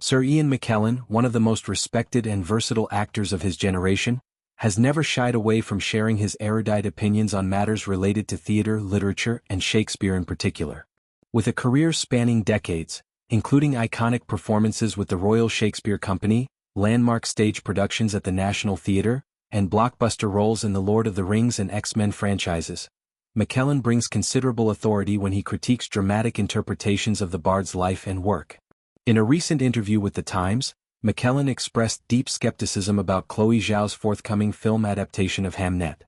Sir Ian McKellen, one of the most respected and versatile actors of his generation, has never shied away from sharing his erudite opinions on matters related to theatre, literature, and Shakespeare in particular. With a career spanning decades, including iconic performances with the Royal Shakespeare Company, landmark stage productions at the National Theatre, and blockbuster roles in the Lord of the Rings and X-Men franchises, McKellen brings considerable authority when he critiques dramatic interpretations of the bard's life and work. In a recent interview with The Times, McKellen expressed deep skepticism about Chloe Zhao's forthcoming film adaptation of Hamnet.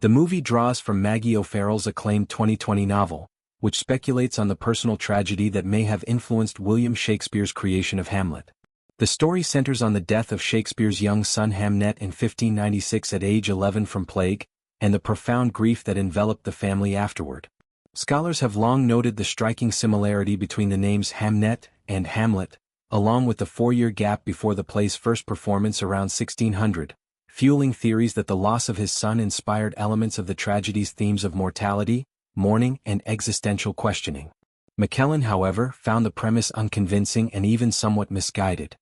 The movie draws from Maggie O'Farrell's acclaimed 2020 novel, which speculates on the personal tragedy that may have influenced William Shakespeare's creation of Hamlet. The story centers on the death of Shakespeare's young son Hamnet in 1596 at age 11 from plague, and the profound grief that enveloped the family afterward. Scholars have long noted the striking similarity between the names Hamnet and Hamlet, along with the 4-year gap before the play's first performance around 1600, fueling theories that the loss of his son inspired elements of the tragedy's themes of mortality, mourning, and existential questioning. McKellen, however, found the premise unconvincing and even somewhat misguided.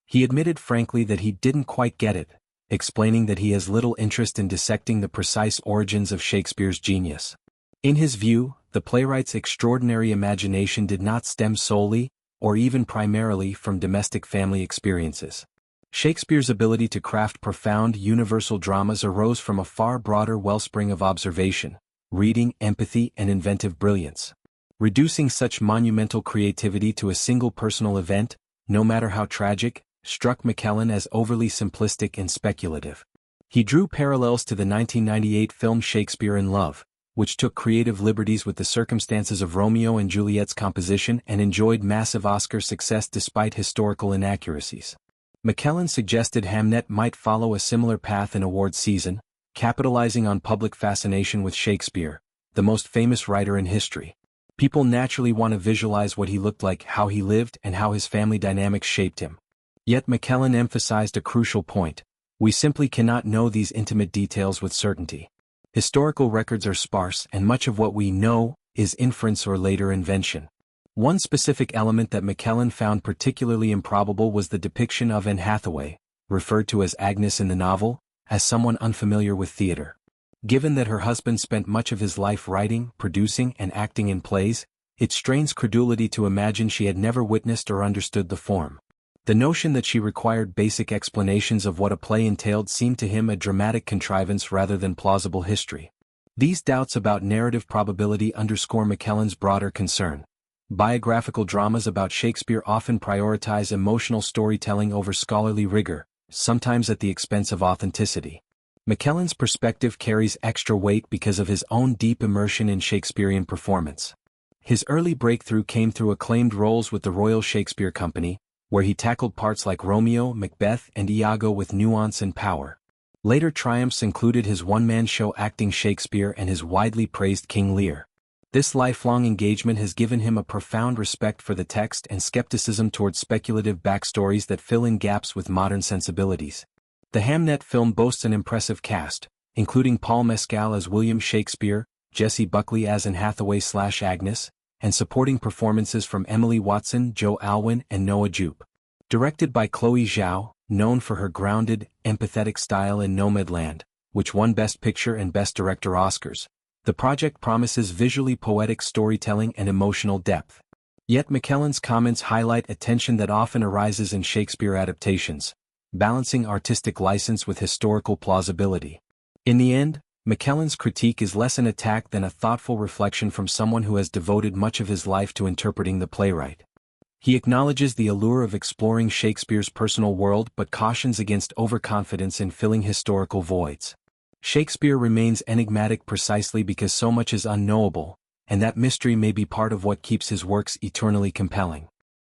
He admitted frankly that he didn't quite get it, explaining that he has little interest in dissecting the precise origins of Shakespeare's genius. In his view, the playwright's extraordinary imagination did not stem solely, or even primarily, from domestic family experiences. Shakespeare's ability to craft profound, universal dramas arose from a far broader wellspring of observation, reading, empathy, and inventive brilliance. Reducing such monumental creativity to a single personal event, no matter how tragic, struck McKellen as overly simplistic and speculative. He drew parallels to the 1998 film Shakespeare in Love, which took creative liberties with the circumstances of Romeo and Juliet's composition and enjoyed massive Oscar success despite historical inaccuracies. McKellen suggested Hamnet might follow a similar path in awards season, capitalizing on public fascination with Shakespeare, the most famous writer in history. People naturally want to visualize what he looked like, how he lived, and how his family dynamics shaped him. Yet McKellen emphasized a crucial point: we simply cannot know these intimate details with certainty. Historical records are sparse, and much of what we know is inference or later invention. One specific element that McKellen found particularly improbable was the depiction of Anne Hathaway, referred to as Agnes in the novel, as someone unfamiliar with theater. Given that her husband spent much of his life writing, producing, and acting in plays, it strains credulity to imagine she had never witnessed or understood the form. The notion that she required basic explanations of what a play entailed seemed to him a dramatic contrivance rather than plausible history. These doubts about narrative probability underscore McKellen's broader concern. Biographical dramas about Shakespeare often prioritize emotional storytelling over scholarly rigor, sometimes at the expense of authenticity. McKellen's perspective carries extra weight because of his own deep immersion in Shakespearean performance. His early breakthrough came through acclaimed roles with the Royal Shakespeare Company, where he tackled parts like Romeo, Macbeth, and Iago with nuance and power. Later triumphs included his one-man show acting Shakespeare and his widely praised King Lear. This lifelong engagement has given him a profound respect for the text and skepticism towards speculative backstories that fill in gaps with modern sensibilities. The Hamnet film boasts an impressive cast, including Paul Mescal as William Shakespeare, Jessie Buckley as Anne Hathaway/Agnes, and supporting performances from Emily Watson, Joe Alwyn, and Noah Jupe. Directed by Chloe Zhao, known for her grounded, empathetic style in Nomadland, which won Best Picture and Best Director Oscars, the project promises visually poetic storytelling and emotional depth. Yet McKellen's comments highlight a tension that often arises in Shakespeare adaptations, balancing artistic license with historical plausibility. In the end, McKellen's critique is less an attack than a thoughtful reflection from someone who has devoted much of his life to interpreting the playwright. He acknowledges the allure of exploring Shakespeare's personal world but cautions against overconfidence in filling historical voids. Shakespeare remains enigmatic precisely because so much is unknowable, and that mystery may be part of what keeps his works eternally compelling.